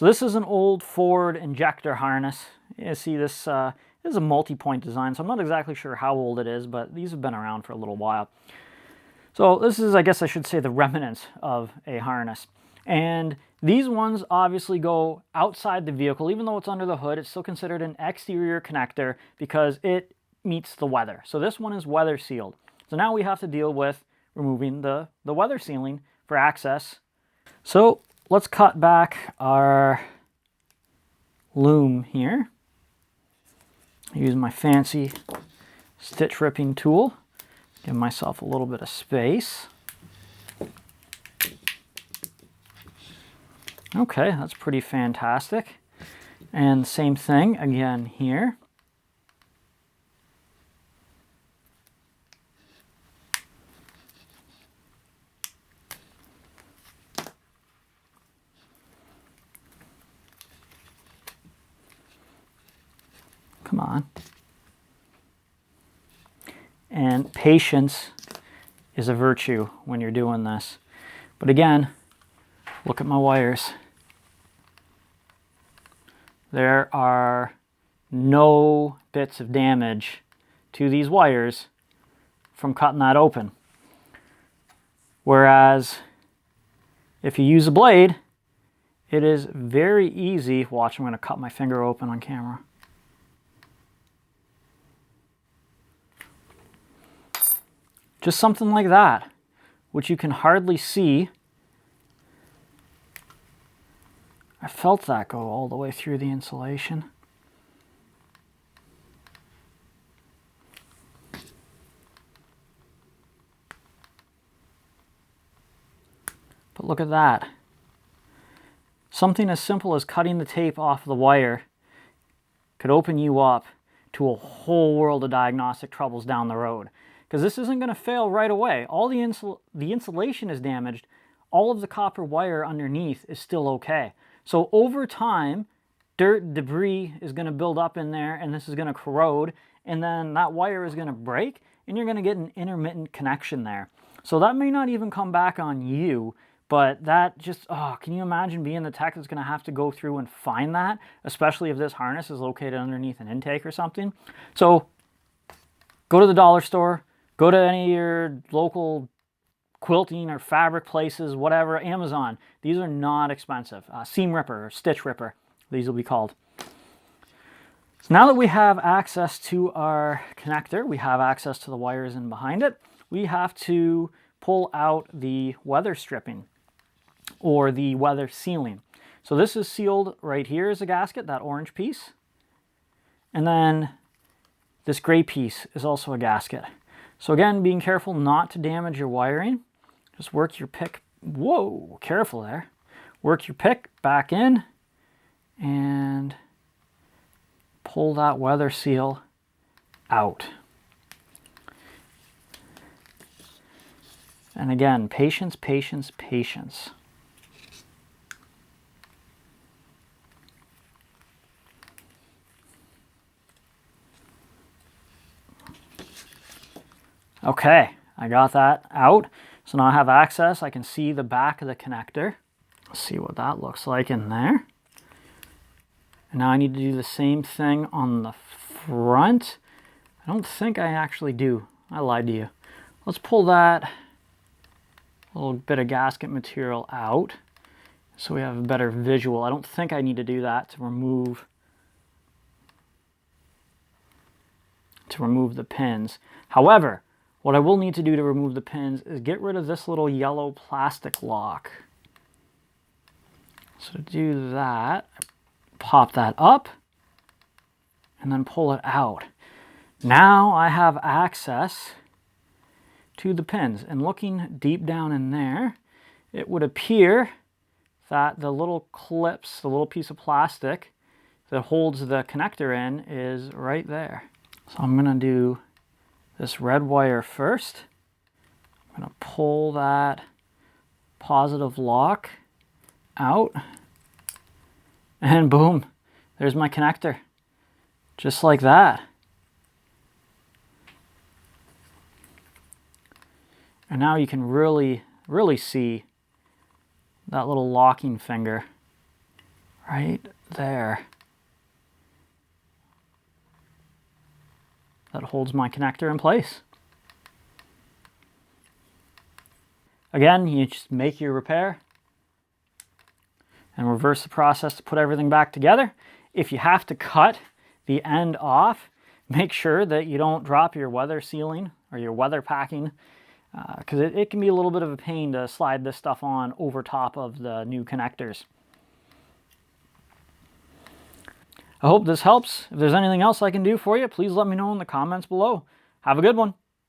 So this is an old Ford injector harness. You see this is a multi-point design, so I'm not exactly sure how old it is, but these have been around for a little while. So this is, I guess I should say, the remnants of a harness. And these ones obviously go outside the vehicle. Even though it's under the hood, it's still considered an exterior connector because it meets the weather. So this one is weather sealed. So now we have to deal with removing the weather sealing for access. So let's cut back our loom here. I use my fancy stitch ripping tool. Give myself a little bit of space. Okay, that's pretty fantastic. And same thing again here. Come on. And patience is a virtue when you're doing this. But again, look at my wires. There are no bits of damage to these wires from cutting that open. Whereas if you use a blade, it is very easy. Watch, I'm going to cut my finger open on camera. Just something like that, which you can hardly see. I felt that go all the way through the insulation. But look at that. Something as simple as cutting the tape off the wire could open you up to a whole world of diagnostic troubles down the road. Because this isn't going to fail right away. All the insulation is damaged. All of the copper wire underneath is still okay. So over time, dirt, debris is going to build up in there, and this is going to corrode, and then that wire is going to break, and you're going to get an intermittent connection there. So that may not even come back on you, but that just, oh, can you imagine being the tech that's going to have to go through and find that, especially if this harness is located underneath an intake or something? So go to the dollar store. Go to any of your local quilting or fabric places, whatever, Amazon. These are not expensive. Seam ripper or stitch ripper, these will be called. So now that we have access to our connector, we have access to the wires in behind it, we have to pull out the weather stripping or the weather sealing. So this is sealed right here as a gasket, that orange piece. And then this gray piece is also a gasket. So again, being careful not to damage your wiring. Just work your pick, whoa, careful there. Work your pick back in and pull that weather seal out. And again, patience, patience, patience. Okay, I got that out. So now I have access. I can see the back of the connector. Let's see what that looks like in there. And now I need to do the same thing on the front. I don't think I actually do. I lied to you. Let's pull that little bit of gasket material out so we have a better visual. I don't think I need to do that to remove the pins. However, what I will need to do to remove the pins is get rid of this little yellow plastic lock. So to do that, pop that up and then pull it out. Now I have access to the pins, and looking deep down in there, it would appear that the little clips, the little piece of plastic that holds the connector in is right there. So I'm going to do this red wire first. I'm going to pull that positive lock out, and boom, there's my connector. Just like that. And now you can really see that little locking finger right there. That holds my connector in place. Again, you just make your repair and reverse the process to put everything back together. If you have to cut the end off, make sure that you don't drop your weather sealing or your weather packing, because it can be a little bit of a pain to slide this stuff on over top of the new connectors. I hope this helps. If there's anything else I can do for you, please let me know in the comments below. Have a good one.